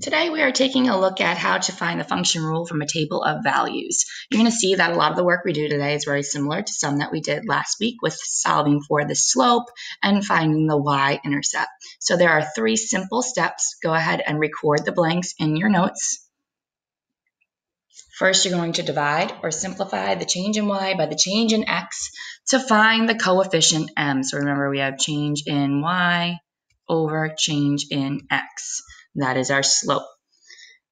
Today we are taking a look at how to find the function rule from a table of values. You're going to see that a lot of the work we do today is very similar to some that we did last week with solving for the slope and finding the y-intercept. So there are 3 simple steps. Go ahead and record the blanks in your notes. First, you're going to divide or simplify the change in y by the change in x to find the coefficient m. So remember, we have change in y over change in x. That is our slope.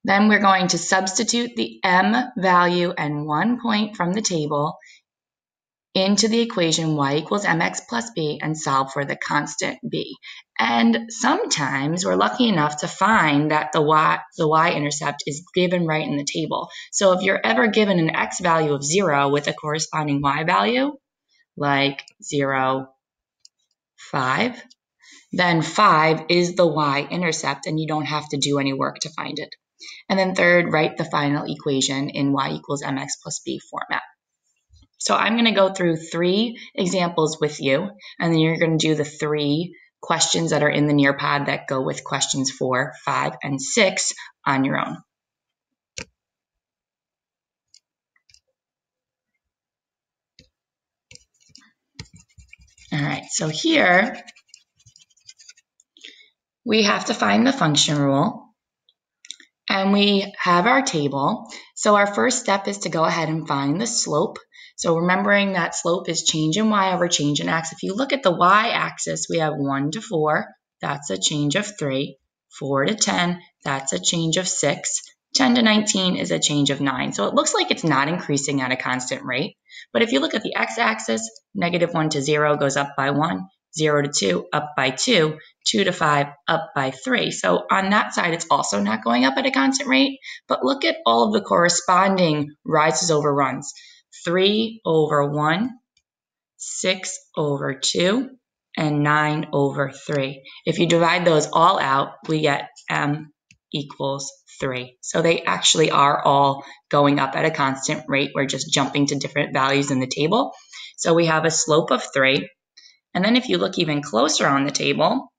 Then we're going to substitute the m value and 1 point from the table into the equation y equals mx plus b and solve for the constant b. And sometimes we're lucky enough to find that the y-intercept is given right in the table. So if you're ever given an x value of 0 with a corresponding y value, like 0, 5, then 5 is the y-intercept and you don't have to do any work to find it. And then third, write the final equation in y equals mx plus b format. So I'm going to go through 3 examples with you, and then you're going to do the 3 questions that are in the Nearpod that go with questions 4, 5, and 6 on your own. All right, so here we have to find the function rule. And we have our table. So our first step is to go ahead and find the slope. So remembering that slope is change in y over change in x. If you look at the y-axis, we have 1 to 4. That's a change of 3. 4 to 10. That's a change of 6. 10 to 19 is a change of 9. So it looks like it's not increasing at a constant rate. But if you look at the x-axis, negative 1 to 0 goes up by 1. 0 to 2, up by 2. 2 to 5, up by 3. So on that side, it's also not going up at a constant rate. But look at all of the corresponding rises over runs. 3 over 1, 6 over 2, and 9 over 3. If you divide those all out, we get m equals 3. So they actually are all going up at a constant rate. We're just jumping to different values in the table. So we have a slope of 3. And then if you look even closer on the table,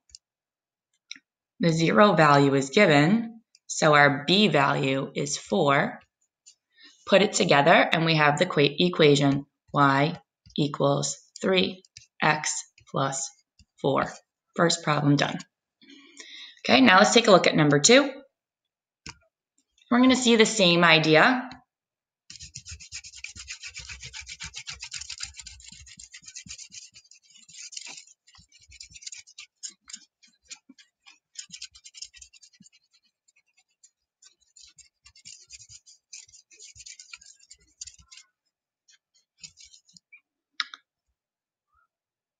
the 0 value is given, so our b value is 4. Put it together, and we have the equation y equals 3x plus 4. First problem done. Okay, now let's take a look at number 2. We're going to see the same idea.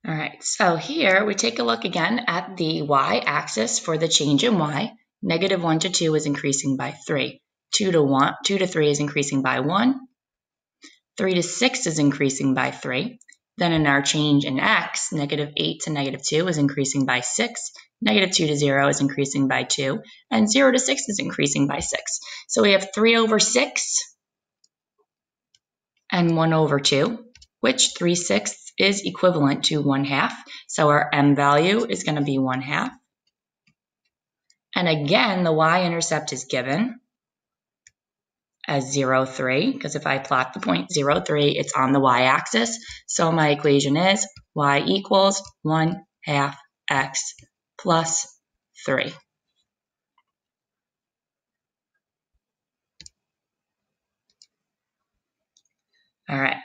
All right, so here we take a look again at the y-axis for the change in y. Negative 1 to 2 is increasing by 3. 2 to 3 is increasing by 1. 3 to 6 is increasing by 3. Then in our change in x, negative 8 to negative 2 is increasing by 6. Negative 2 to 0 is increasing by 2. And 0 to 6 is increasing by 6. So we have 3 over 6 and 1 over 2, which 3/6 is equivalent to 1/2. So our m value is going to be 1/2. And again, the y-intercept is given as 0, 3, because if I plot the point 0, 3, it's on the y-axis. So my equation is y equals 1/2 x plus 3. All right.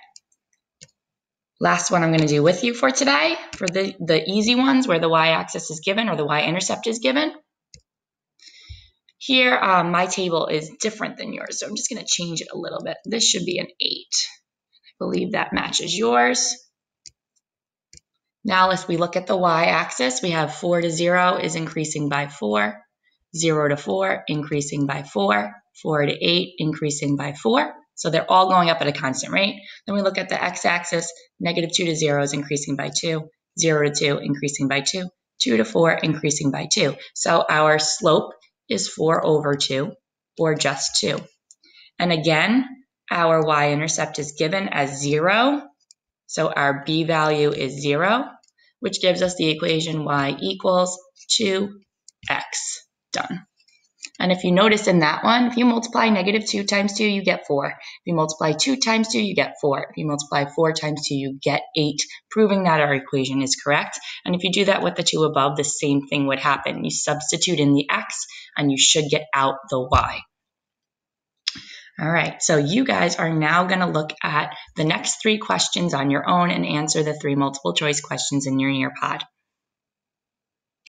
Last one I'm going to do with you for today, for the easy ones where the y-axis is given or the y-intercept is given. Here, my table is different than yours, so I'm just going to change it a little bit. This should be an 8. I believe that matches yours. Now, if we look at the y-axis, we have 4 to 0 is increasing by 4. 0 to 4, increasing by 4. 4 to 8, increasing by 4. So they're all going up at a constant rate. Then we look at the x-axis, negative 2 to 0 is increasing by 2. 0 to 2, increasing by 2. 2 to 4, increasing by 2. So our slope is 4 over 2, or just 2. And again, our y-intercept is given as 0. So our b value is 0, which gives us the equation y equals 2x. Done. And if you notice in that one, if you multiply -2 times 2, you get 4. If you multiply 2 times 2, you get 4. If you multiply 4 times 2, you get 8, proving that our equation is correct. And if you do that with the 2 above, the same thing would happen. You substitute in the x, and you should get out the y. All right, so you guys are now going to look at the next 3 questions on your own and answer the 3 multiple choice questions in your Nearpod.